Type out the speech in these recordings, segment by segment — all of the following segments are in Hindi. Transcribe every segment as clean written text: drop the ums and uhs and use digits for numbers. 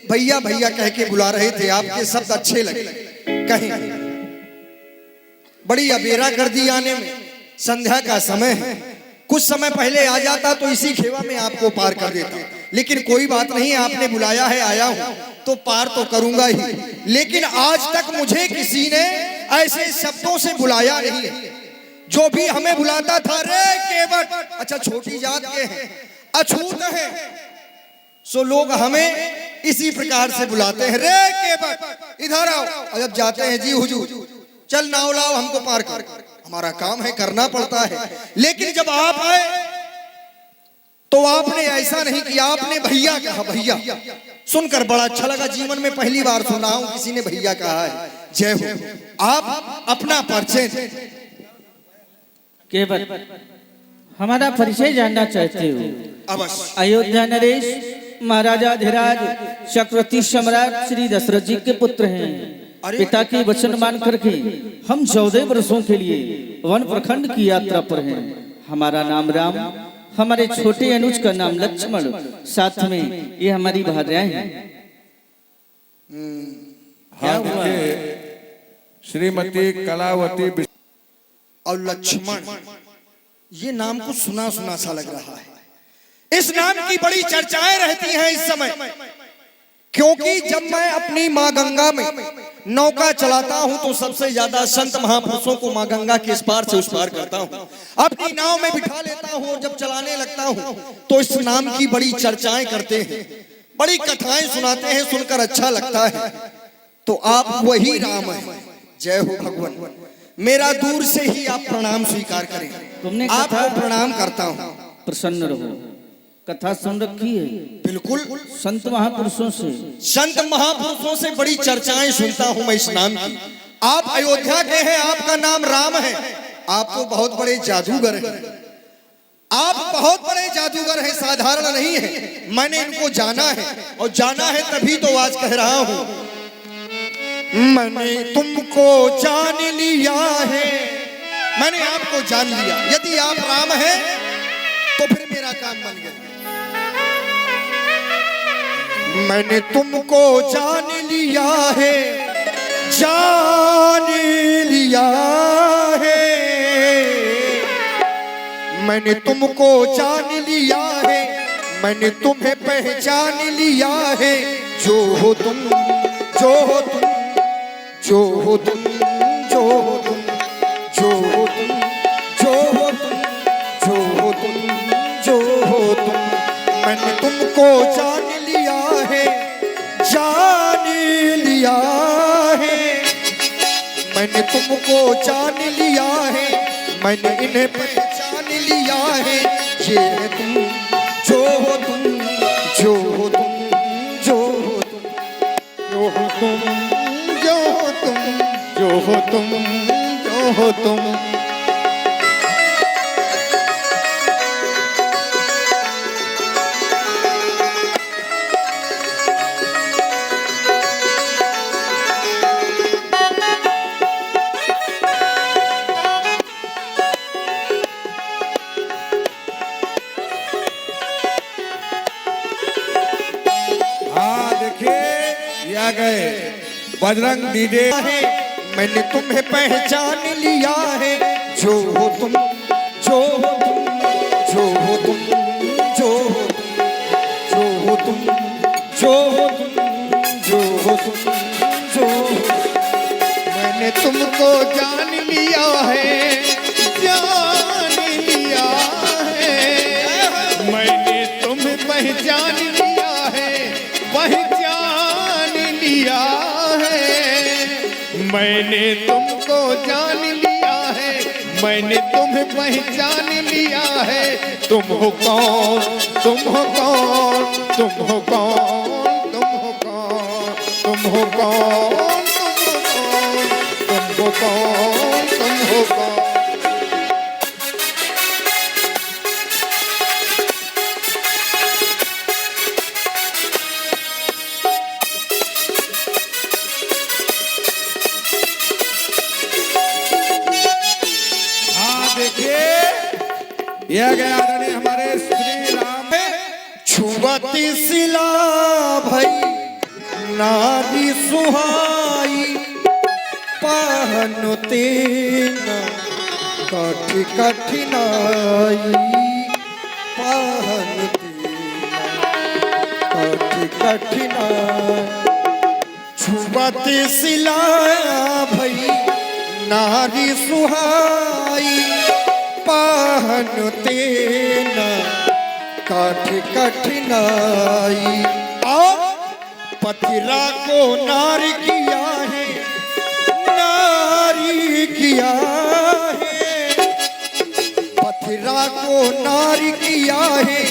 भैया भैया कह के बुला रहे थे, आपके शब्द अच्छे लगे। कहीं बड़ी अबेरा कर दी आने में, संध्या का समय है, कुछ समय पहले आ जाता तो इसी खेवा में आपको पार कर देता, लेकिन कोई बात नहीं, आपने बुलाया है, आया हूं तो पार तो करूंगा ही। लेकिन आज तक मुझे किसी ने ऐसे शब्दों से बुलाया नहीं है। जो भी हमें बुलाता था, रे केवट, अच्छा छोटी जात के हैं, अछूत हैं, सो लोग हमें इसी प्रकार से बुलाते हैं, रे केवट इधर आओ। जब जाते हैं, जी हुजूर चल नाव लाओ हमको पार कर, हमारा काम है, करना पड़ता है। लेकिन जब आप आए तो आपने ऐसा नहीं किया, आपने भैया कहा। भैया सुनकर बड़ा अच्छा लगा, जीवन में पहली बार सुन रहा हूं किसी ने भैया कहा है। जय हो। आप अपना परिचय केवल हमारा परिचय जानना चाहते हो? अवश्य। अयोध्या नरेश महाराजा धीराज चक्रवर्ती सम्राट श्री दशरथ जी के पुत्र हैं। पिता के वचन मान करके हम 14 वर्षों के लिए वन प्रखंड की यात्रा पर हैं। हमारा नाम राम, हमारे छोटे अनुज का नाम लक्ष्मण, साथ में ये हमारी भार्याएं हैं। क्या हुआ? श्रीमती कलावती और लक्ष्मण, ये नाम को सुना सुना सा लग रहा है। इस नाम की बड़ी चर्चाएं रहती हैं इस समय, क्योंकि जब मैं अपनी माँ गंगा में नौका चलाता हूं तो सबसे ज्यादा संत महापुरुषों को माँ गंगा के इस पार से उस पार करता हूं, अपनी नाव में बिठा लेता हूं और जब चलाने लगता हूं तो इस नाम की बड़ी चर्चाएं करते हैं, बड़ी कथाएं सुनाते हैं, सुनकर अच्छा लगता है। तो आप वही राम हैं। जय हो भगवान। मेरा दूर से ही आप प्रणाम स्वीकार करें। तुमने आपको प्रणाम करता हूं। प्रसन्न रहो। कथा सुन रखी है? बिल्कुल। संत महापुरुषों से, संत महापुरुषों से बड़ी चर्चाएं सुनता हूं मैं इस नाम की। आप अयोध्या के हैं, आपका नाम राम है, आप तो बहुत बड़े जादूगर हैं, आप बहुत बड़े जादूगर हैं, साधारण नहीं है। मैंने इनको जाना है और जाना है तभी तो आज कह रहा हूं, मैंने तुमको जान लिया है, मैंने आपको जान लिया। यदि आप राम हैं तो फिर मेरा काम बन गया। मैंने तुमको जान लिया है, जान लिया है, मैंने तुमको जान लिया है, मैंने तुम्हें पहचान लिया है। जो हो तुम, जो हो तुम, जो हो तुम, जो हो तुम, जो हो तुम, जो हो तुम, जो हो तुम, जो हो तुम, मैंने तुमको जान लिया है, जान लिया है, मैंने तुमको जान लिया है, मैंने इन्हें पहचान लिया है। ये है तुम, जो हो तुम, जो हो तुम, जो हो तुम, जो हो तुम, जो हो तुम, जो हो तुम, जो हो तुम। गए बजरंग दीदे, मैंने तुम्हें पहचान लिया है। जो हो तुम, जो हो तुम, जो हो तुम, जो हो तुम, जो हो तुम, जो हो तुम, जो हो तुम, जो हो, मैंने तुमको जान लिया है, जान लिया है, मैंने तुम्हें पहचान लिया है, पहचान लिया है, मैंने तुमको जान लिया है, मैंने तुम्हें पहचान लिया है। तुम हो कौन, तुम हो कौन, तुम हो कौन, तुम हो कौन, तुम हो कौन, तुम हो कौन, तुम हो कौन। यह गया हमारे श्री राम छुआती सिला भाई नारी सुहाई पाहन तेना काठी कठिनाई पाहन तेना काठी कठिनाई छुबते सिलाया भई नारी सुहाई पाहन तेना काठी कठिनाई और पतिरा को नारी किया है नारी किया है पतिरा को नारी किया है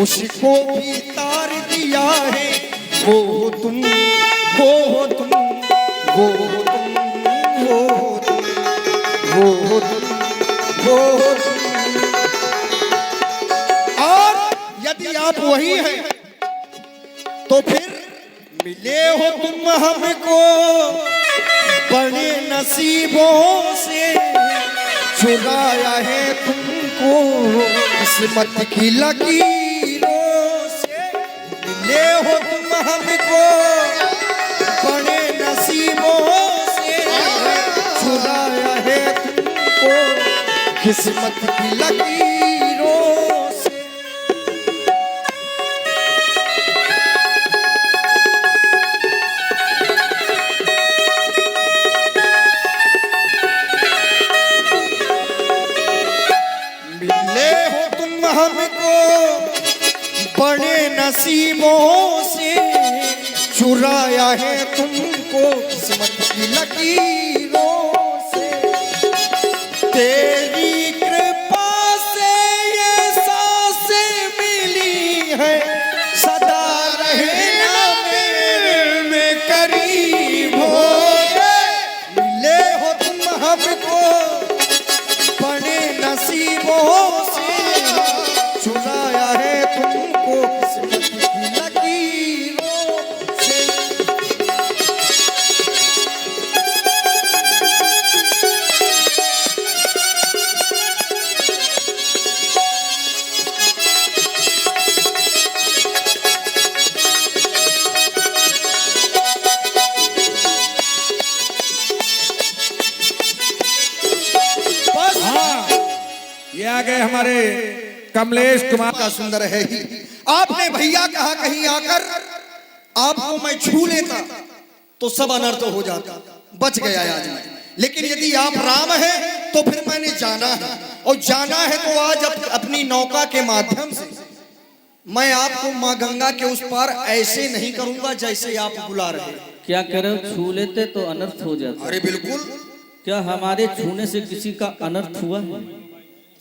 उसको भी तार दिया है वो तुम वो तुम वो तुम वो तुम वो तुम वो तुम और यदि आप वही हैं तो फिर मिले हो तुम हमको बड़े नसीबों से चुराया है तुमको किस्मत की लकीरों से मिले हो तुम हमको बड़े नसीबों से चुराया है तुमको किस्मत की लकीरों से हमको बड़े नसीबों से चुराया है तुमको किस्मत की लकीरों से तेरी कृपा से ये सांसें मिली है सदा रहना मेरे में करीब हो मिले हो तुम हमको बड़े नसीबों से चुराया है तुमको किस्मत की लकीरों से बस ये आ गए हमारे कमलेश कुमार का सुंदर है ही आपने भैया कहा कहीं आकर आपको मैं छू लेता तो सब अनर्थ हो जाता बच गया आज मैं लेकिन यदि आप राम हैं तो फिर मैंने जाना है और जाना है तो आज अपनी नौका के माध्यम से मैं आपको माँ गंगा के उस पार ऐसे नहीं करूंगा जैसे आप बुला रहे हैं क्या करो, छू लेते तो अनर्थ हो जाता। अरे बिल्कुल क्या हमारे छूने से किसी का अनर्थ हुआ है?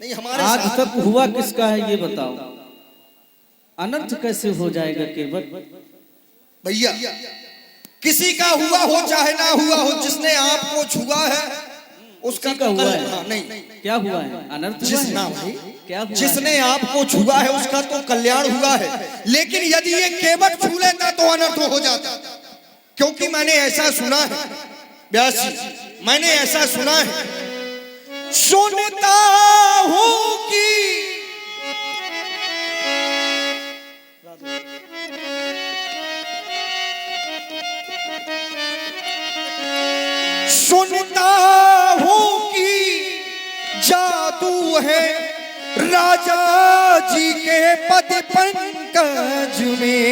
नहीं हमारे आज साथ तक हुआ किसका है ये बताओ। अनर्थ कैसे हो जाएगा केवल? भैया किसी का हुआ हो चाहे ना हुआ हो जिसने आपको छुआ है उसका का हुआ है। हाँ, नहीं क्या हुआ है? अनर्थ हुआ जिस है? ना भाई क्या हुआ जिसने आपको छुआ है उसका तो कल्याण हुआ है लेकिन यदि ये केवट छू लेता तो अनर्थ हो जाता क्योंकि मैंने ऐसा सुना है व्यास जी मैंने ऐसा सुना है सुनता हूं कि सुनता हूं कि जादू है राजा जी के पद पंकज में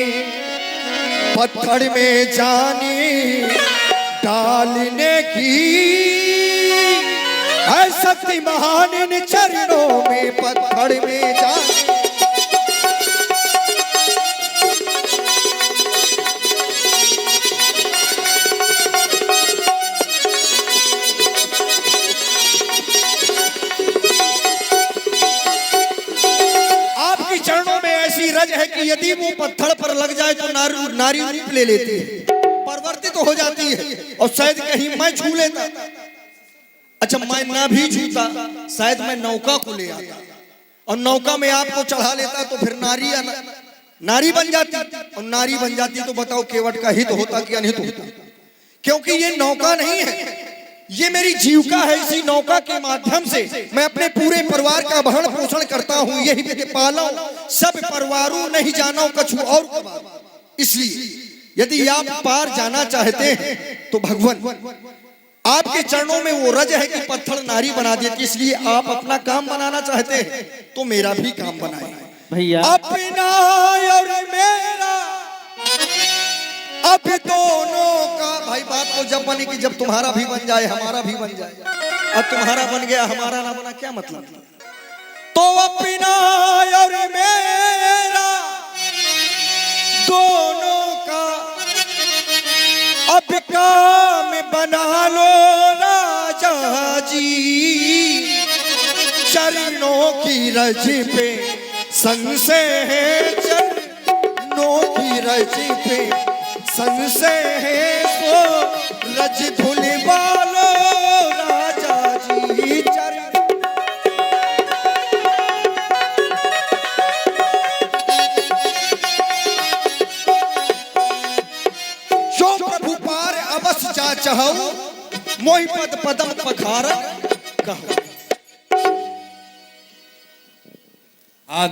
पत्थर में जाने डालने की है शक्ति महान इन चरणों में पत्थर में जाने आपकी चरणों में ऐसी रज है कि यदि वो पत्थर पर लग जाए तो नारी रूप ले लेती है परिवर्तित तो हो जाती है और शायद कहीं मैं छू लेता अच्छा मैं ना भी छूता शायद मैं नौका को ले आता और नौका में आपको चढ़ा लेता तो फिर नारी बन जाती और नारी बन जाती तो बताओ केवट का हित होता कि अनहित होता क्योंकि ये नौका नहीं है ये मेरी जीविका है इसी नौका के माध्यम से मैं अपने पूरे परिवार का भरण पोषण करता हूँ यही पाला सब परिवारों नहीं जाना कछु और इसलिए यदि आप पार जाना चाहते हैं तो भगवान आपके चरणों में वो रज है कि पत्थर नारी बना देती। इसलिए आप अपना काम बनाना चाहते हैं तो मेरा भी काम बनाए भैया। अपना और मेरा अब दोनों का। भाई बात तो जब बनी कि जब तुम्हारा भी बन जाए हमारा भी बन जाए। अब तुम्हारा बन गया हमारा ना बना, क्या मतलब? तो अपना और मेरा दोनों का अब काम बना लो राजा जी। चरणों की रज पे संग से है, चरणों की रज पे संग से है, सो रज धुलवा लो राजा जी। जो प्रभु पार अवश्य जा चाहो, मोहि पद पदम पखार कहो।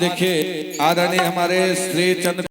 देखिए आदरणीय हमारे श्री चंद्र